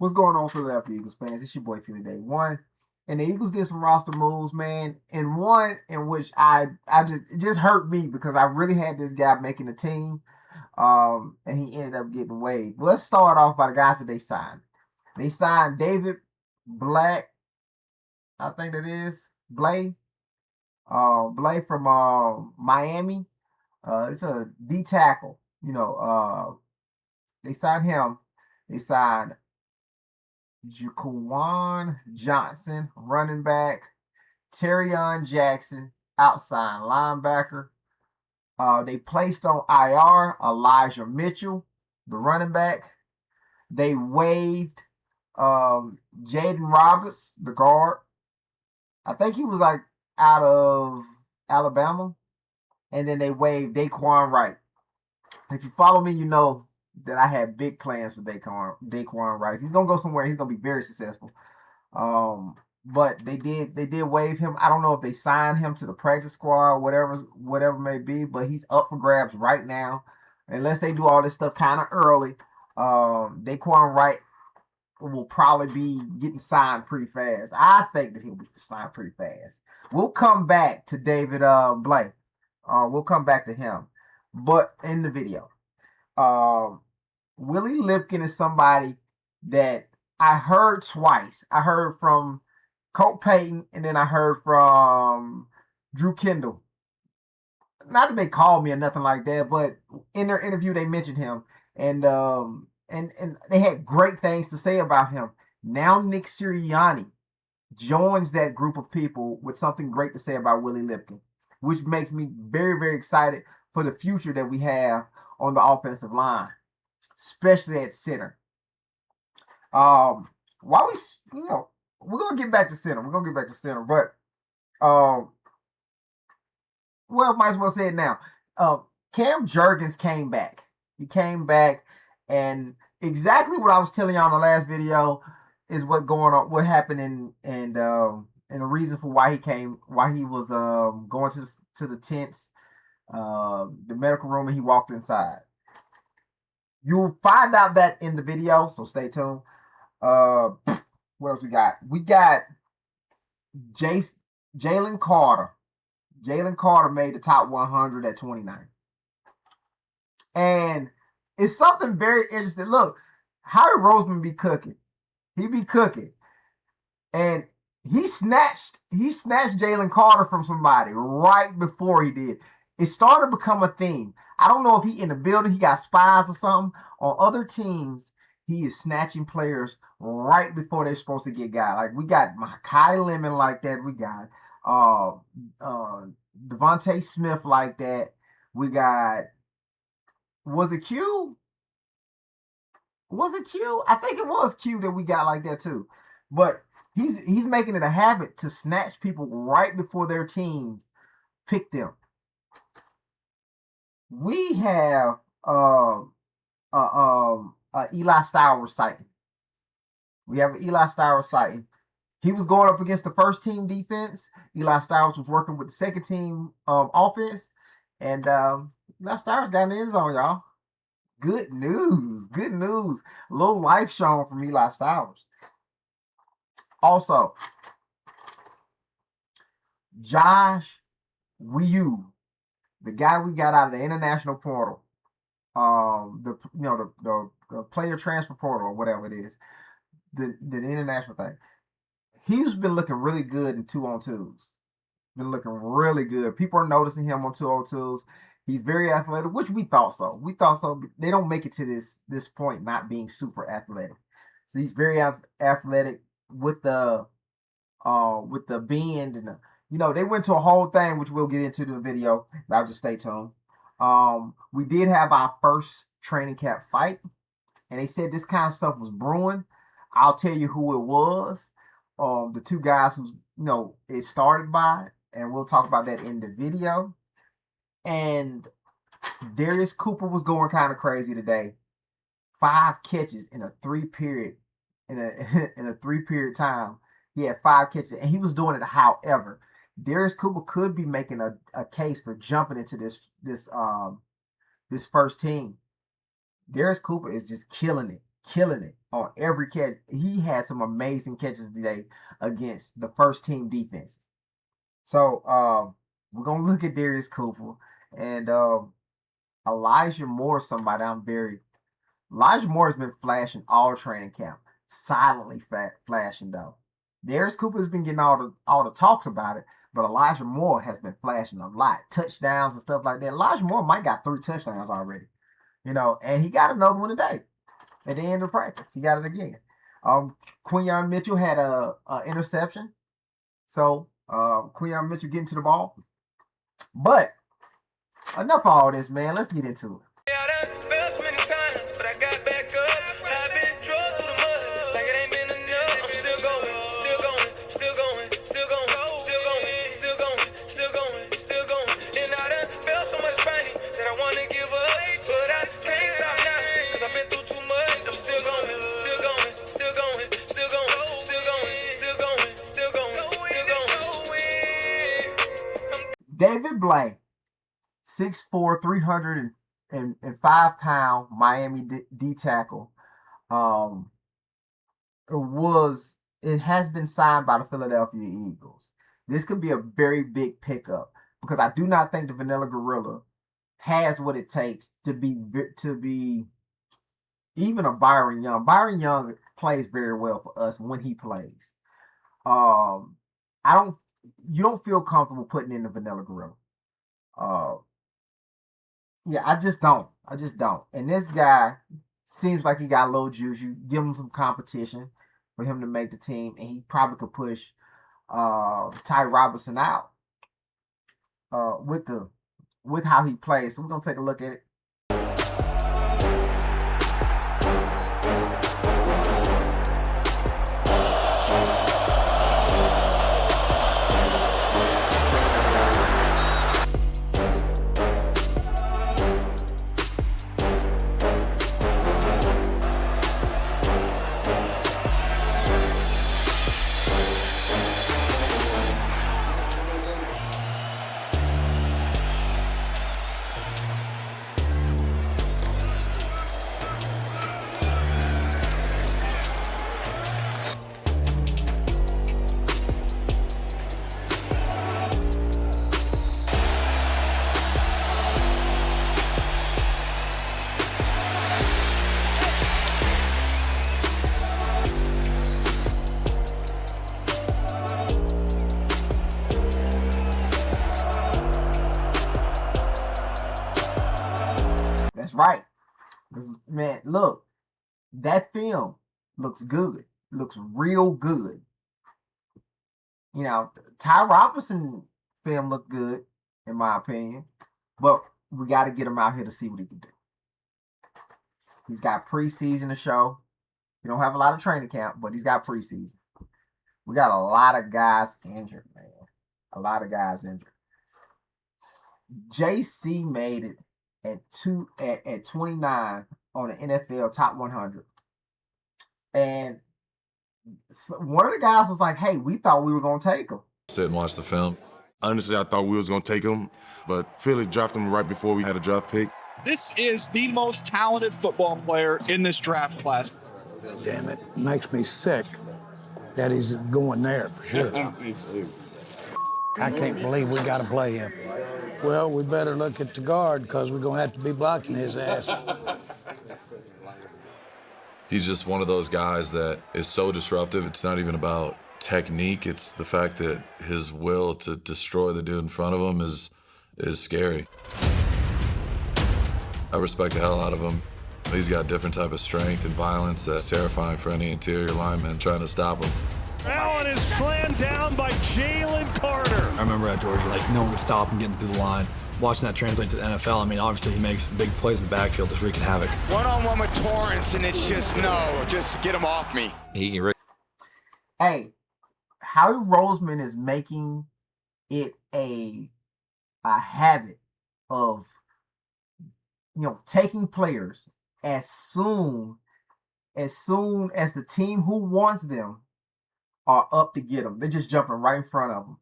What's going on, Philadelphia Eagles fans? It's your boy Philly Day One, and the Eagles did some roster moves, man. And one in which I just it just hurt me because I really had this guy making the team, and he ended up getting waived. But let's start off by the guys that they signed. They signed David Black, I think that is Blay from Miami. It's a D tackle. They signed him. They signed Jaquan Johnson, running back. Terrion Jackson, outside linebacker. They placed on IR Elijah Mitchell, the running back. They waived Jaden Roberts, the guard. I think he was like out of Alabama. And then they waived Daquan Wright. If you follow me, you know that I had big plans for Daquan Wright. He's gonna go somewhere. He's gonna be very successful. But they did waive him. I don't know if they signed him to the practice squad, whatever it may be. But he's up for grabs right now, unless they do all this stuff kind of early. Daquan Wright will probably be getting signed pretty fast. I think that he'll be signed pretty fast. We'll come back to David Blake. We'll come back to him, but in the video, Willie Lipkin is somebody that I heard twice. I heard from Colt Payton, and then I heard from Drew Kendall. Not that they called me or nothing like that, but in their interview they mentioned him, and they had great things to say about him. Now Nick Sirianni joins that group of people with something great to say about Willie Lipkin, which makes me very, very excited for the future that we have on the offensive line, especially at center. While we're gonna get back to center. But might as well say it now. Cam Jurgens came back. He came back, and exactly what I was telling y'all in the last video is what happened, and the reason for why he was going to the tents, the medical room, and he walked inside. You'll find out that in the video, so stay tuned. What else we got? We got Jalen Carter. Jalen Carter made the top 100 at 29. And it's something very interesting. Look, Harry Roseman be cooking. He be cooking. And he snatched Jalen Carter from somebody right before he did. It started to become a thing. I don't know if he in the building, he got spies or something. On other teams, he is snatching players right before they're supposed to get guys. Like we got Makai Lemon like that. We got Devontae Smith like that. We got, was it Q? I think it was Q that we got like that too. But he's making it a habit to snatch people right before their teams pick them. We have Eli Stowers sighting. He was going up against the first team defense. Eli Stowers was working with the second team offense, and Eli Stowers got in the end zone, y'all. Good news. A little life shown from Eli Stowers. Also, Josh Wiu, the guy we got out of the international portal, the player transfer portal or whatever it is, the international thing. He's been looking really good in 2-on-2s. Been looking really good. People are noticing him on 2-on-2s. He's very athletic, which we thought so. They don't make it to this point not being super athletic. So he's very athletic with the bend, and they went to a whole thing which we'll get into in the video. I'll just stay tuned. We did have our first training camp fight, and they said this kind of stuff was brewing. I'll tell you who it was. The two guys who it started by, and we'll talk about that in the video. And Darius Cooper was going kind of crazy today. 5 catches in a 3-period in a 3-period time. He had 5 catches, and he was doing it. However, Darius Cooper could be making a case for jumping into this first team. Darius Cooper is just killing it. killing it on every catch. He had some amazing catches today against the first team defenses. So we're gonna look at Darius Cooper and Elijah Moore. Somebody Elijah Moore has been flashing all training camp, silently flashing though. Darius Cooper has been getting all the talks about it, but Elijah Moore has been flashing a lot, touchdowns and stuff like that. Elijah Moore might got 3 touchdowns already, and he got another one today at the end of practice. He got it again. Quinyon Mitchell had a interception, so Quinyon Mitchell getting to the ball. But enough of all this, man. Let's get into it. David Blank, 6'4", 305-pound Miami D tackle. It has been signed by the Philadelphia Eagles. This could be a very big pickup because I do not think the Vanilla Gorilla has what it takes to be even a Byron Young. Byron Young plays very well for us when he plays. You don't feel comfortable putting in the Vanilla Gorilla. Yeah, I just don't. And this guy seems like he got a little juice. You give him some competition for him to make the team, and he probably could push Ty Robinson out with how he plays. So we're gonna take a look at it. That's right. Man, look, that film looks good. Looks real good. Ty Robinson film looked good, in my opinion. But we got to get him out here to see what he can do. He's got preseason to show. He don't have a lot of training camp, but he's got preseason. We got a lot of guys injured, man. A lot of guys injured. JC made it at 29 on the NFL Top 100. And one of the guys was like, hey, we thought we were going to take him. Sit and watch the film. Honestly, I thought we was going to take him, but Philly drafted him right before we had a draft pick. This is the most talented football player in this draft class. Damn it. Makes me sick that he's going there for sure. I can't believe we got to play him. Well, we better look at the guard because we're going to have to be blocking his ass. He's just one of those guys that is so disruptive. It's not even about technique. It's the fact that his will to destroy the dude in front of him is scary. I respect the hell out of him. He's got a different type of strength and violence that's terrifying for any interior lineman trying to stop him. Allen is slammed down by Jalen Carter. I remember at Georgia, no one could stop him getting through the line. Watching that translate to the NFL, I mean, obviously he makes big plays in the backfield, just wreaking havoc. One-on-one with Torrance, and it's just, no, just get him off me. Hey, Howie Roseman is making it a habit of, taking players as soon as the team who wants them are up to get them. They're just jumping right in front of them.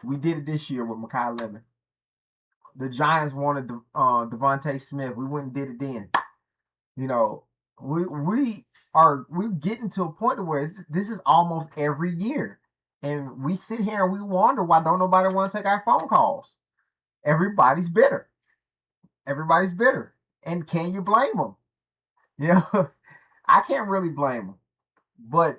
We did it this year with Mekhi Lemon. The Giants wanted Devontae Smith. We went and did it then. We we're getting to a point where this is almost every year. And we sit here and we wonder why don't nobody want to take our phone calls. Everybody's bitter. Everybody's bitter. And can you blame them? You know, I can't really blame them. But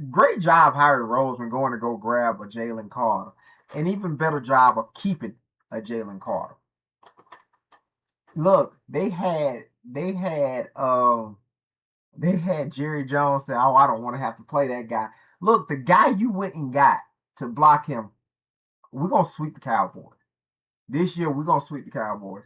great job, Harry Roseman, going to go grab a Jalen Carter. An even better job of keeping a Jalen Carter. Look, they had Jerry Jones say, "Oh, I don't want to have to play that guy." Look, the guy you went and got to block him, we're gonna sweep the Cowboys. This year, we're gonna sweep the Cowboys.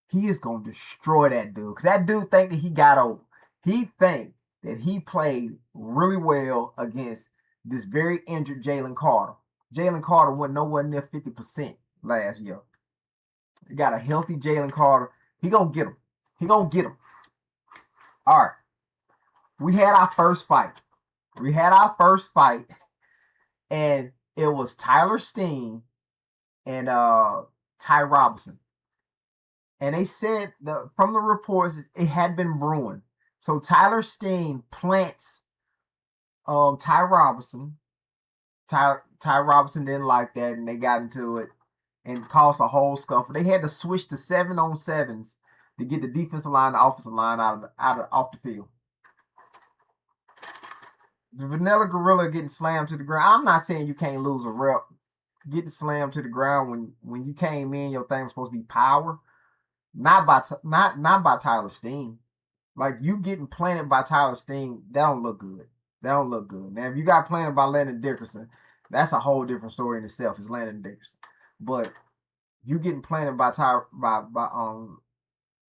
He is gonna destroy that dude. Because that dude think that he got over. He think that he played really well against this very injured Jalen Carter. Jalen Carter went nowhere near 50% last year. You got a healthy Jalen Carter. He gonna get him. He gonna get him. All right. We had our first fight. And it was Tyler Steen and Ty Robinson. And they said from the reports it had been brewing. So Tyler Steen plants Ty Robinson. Ty Robinson didn't like that, and they got into it and caused a whole scuffle. They had to switch to 7-on-7s to get the defensive line, the offensive line off the field. The Vanilla Gorilla getting slammed to the ground. I'm not saying you can't lose a rep. Getting slammed to the ground when you came in, your thing was supposed to be power. Not by Tyler Steen. Like, you getting planted by Tyler Steen, that don't look good. Now, if you got planted by Landon Dickerson, that's a whole different story in itself. It's Landon Dickerson. But you getting planted by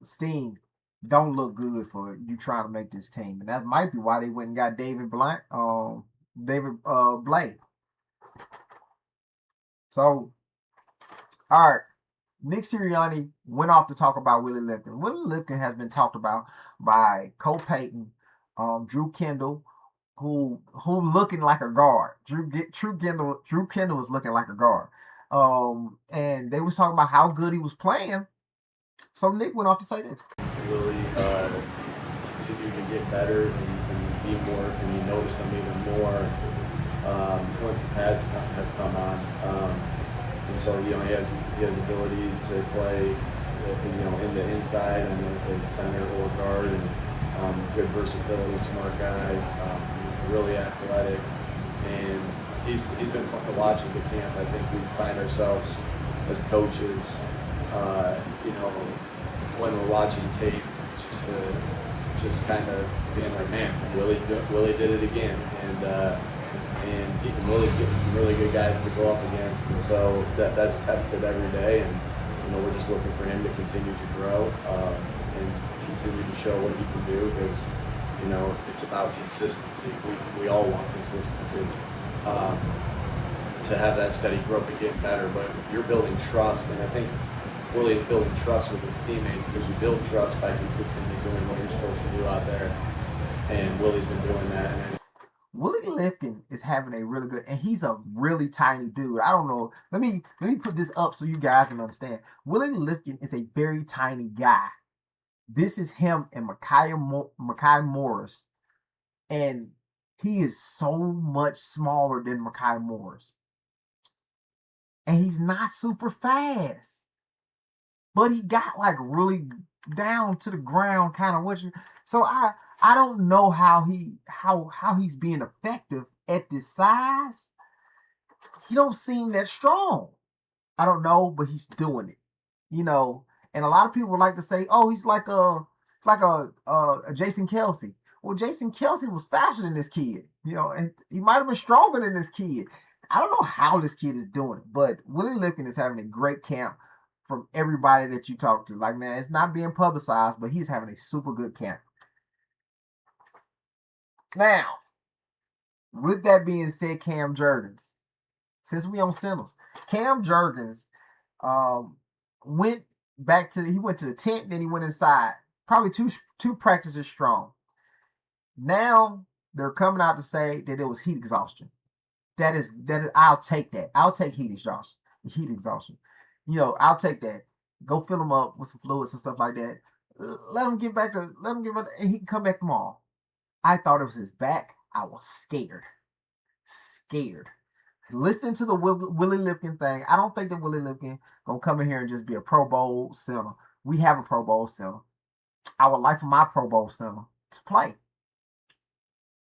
Steen don't look good for you trying to make this team. And that might be why they went and got David Blake. So, all right. Nick Sirianni went off to talk about Willie Lipkin. Willie Lipkin has been talked about by Cole Payton, Drew Kendall, who looking like a guard. Drew Kendall was looking like a guard. And they was talking about how good he was playing. So Nick went off to say this. Really continue to get better and be more, and you notice him even more once the pads have come on. And so he has ability to play in the inside and the center or guard, and good versatility, smart guy, really athletic, and he's been fun to watch at the camp. I think we find ourselves as coaches, when we're watching tape, just kind of being like, man, Willie did it again, and Willie's getting some really good guys to go up against, and so that's tested every day, and we're just looking for him to continue to grow and continue to show what he can do, because it's about consistency. We all want consistency to have that steady growth and getting better, but you're building trust, and I think Willie is building trust with his teammates, because you build trust by consistently doing what you're supposed to do out there, and Willie's been doing that. Willie Lipkin is having a really good, and he's a really tiny dude. I don't know. Let me put this up so you guys can understand. Willie Lipkin is a very tiny guy. This is him and Mekhi Morris, and he is so much smaller than Mekhi Morris, and he's not super fast, but he got like really down to the ground kind of so I don't know how he's being effective at this size. He don't seem that strong. I don't know, but he's doing it. And a lot of people like to say, "Oh, he's like a Jason Kelce." Well, Jason Kelce was faster than this kid, and he might have been stronger than this kid. I don't know how this kid is doing it, but Willie Lipkin is having a great camp from everybody that you talk to. Like, man, it's not being publicized, but he's having a super good camp. Now, with that being said, Cam Jurgens, since we on centers, Cam Jurgens went to the tent, then he went inside, probably two practices strong. Now they're coming out to say that it was heat exhaustion. That is I'll take that. I'll take heat exhaustion. I'll take that. Go fill him up with some fluids and stuff like that. Let him get back, and he can come back tomorrow. I thought it was his back. I was scared. Listening to the Willie Lipkin thing, I don't think that Willie Lipkin gonna come in here and just be a Pro Bowl center. We have a Pro Bowl center. I would like for my Pro Bowl center to play.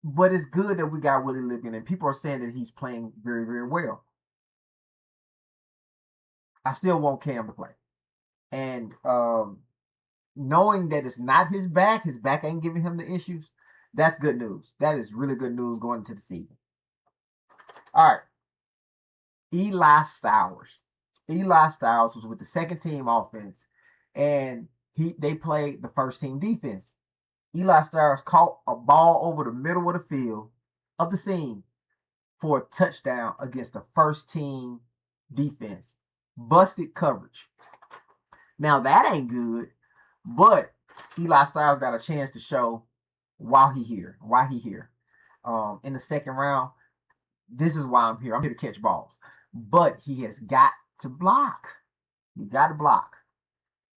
But it's good that we got Willie Lipkin, and people are saying that he's playing very, very well. I still want Cam to play. And knowing that it's not his back ain't giving him the issues, that's good news. That is really good news going into the season. All right. Eli Stowers. Eli Stowers was with the second team offense, and they played the first team defense. Eli Stowers caught a ball over the middle of the field of the seam for a touchdown against the first team defense. Busted coverage. Now that ain't good, but Eli Stowers got a chance to show why he here. In the second round, this is why I'm here. I'm here to catch balls. But he has got to block. You got to block.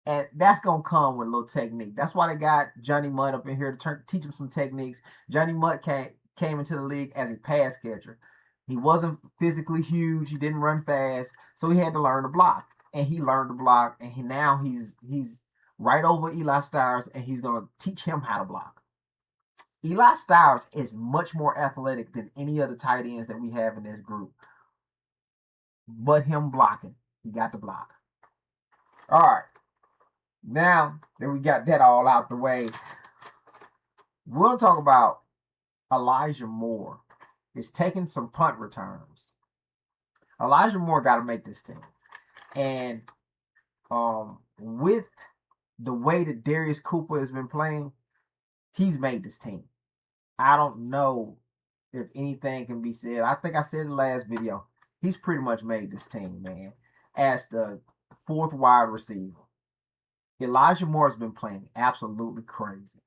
And that's going to come with a little technique. That's why they got Johnny Mutt up in here to teach him some techniques. Johnny Mutt came into the league as a pass catcher. He wasn't physically huge. He didn't run fast. So he had to learn to block. And he learned to block. And now he's right over Eli Stowers, and he's going to teach him how to block. Eli Stowers is much more athletic than any other tight ends that we have in this group. But him blocking, he got to block. All right. Now that we got that all out the way, we'll talk about Elijah Moore. Is taking some punt returns. Elijah Moore got to make this team. And with the way that Darius Cooper has been playing, he's made this team. I don't know if anything can be said. I think I said in the last video, he's pretty much made this team, man, as the fourth wide receiver. Elijah Moore has been playing absolutely crazy.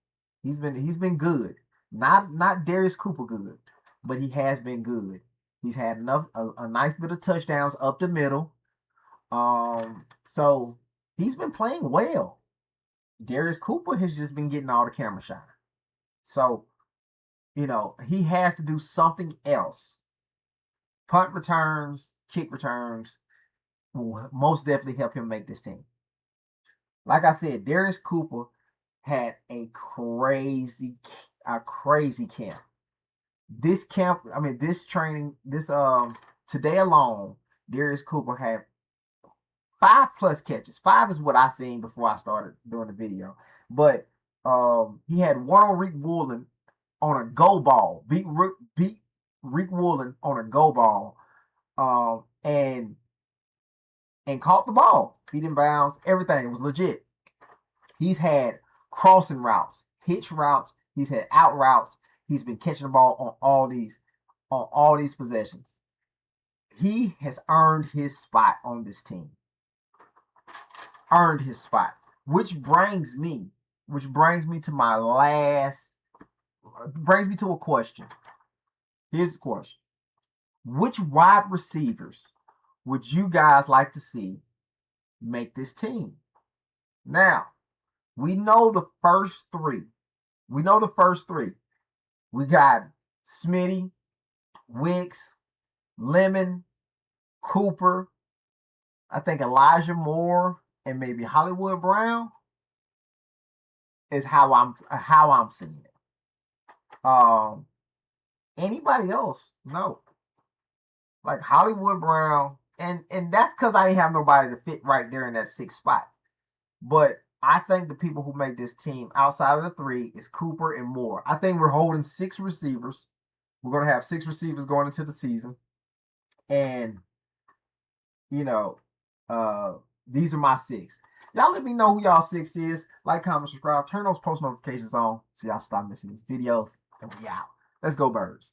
He's been good. Not Darius Cooper good, but he has been good. He's had a nice bit of touchdowns up the middle. So he's been playing well. Darius Cooper has just been getting all the camera shine. So, he has to do something else. Punt returns, kick returns will most definitely help him make this team. Like I said, Darius Cooper had a crazy camp. This training, today alone, Darius Cooper had 5+ catches. 5 is what I seen before I started doing the video. But he had one on Rick Woolen on a go ball. Beat Rick Woolen on a go ball. And caught the ball. Feet in bounds. Everything. It was legit. He's had crossing routes, hitch routes. He's had out routes. He's been catching the ball on all these possessions. He has earned his spot on this team. Earned his spot. Which brings me to my last, brings me to a question. Here's the question. Which wide receivers would you guys like to see make this team? Now, we know the first three. We got Smitty, Wicks, Lemon, Cooper, I think Elijah Moore, and maybe Hollywood Brown is how I'm seeing it. Anybody else? No. Like Hollywood Brown, and that's because I didn't have nobody to fit right there in that 6th spot. But I think the people who make this team outside of the 3 is Cooper and Moore. I think we're holding 6 receivers. We're going to have 6 receivers going into the season. And, these are my 6. Y'all let me know who y'all 6 is. Like, comment, subscribe. Turn those post notifications on so y'all stop missing these videos. And we out. Let's go, Birds.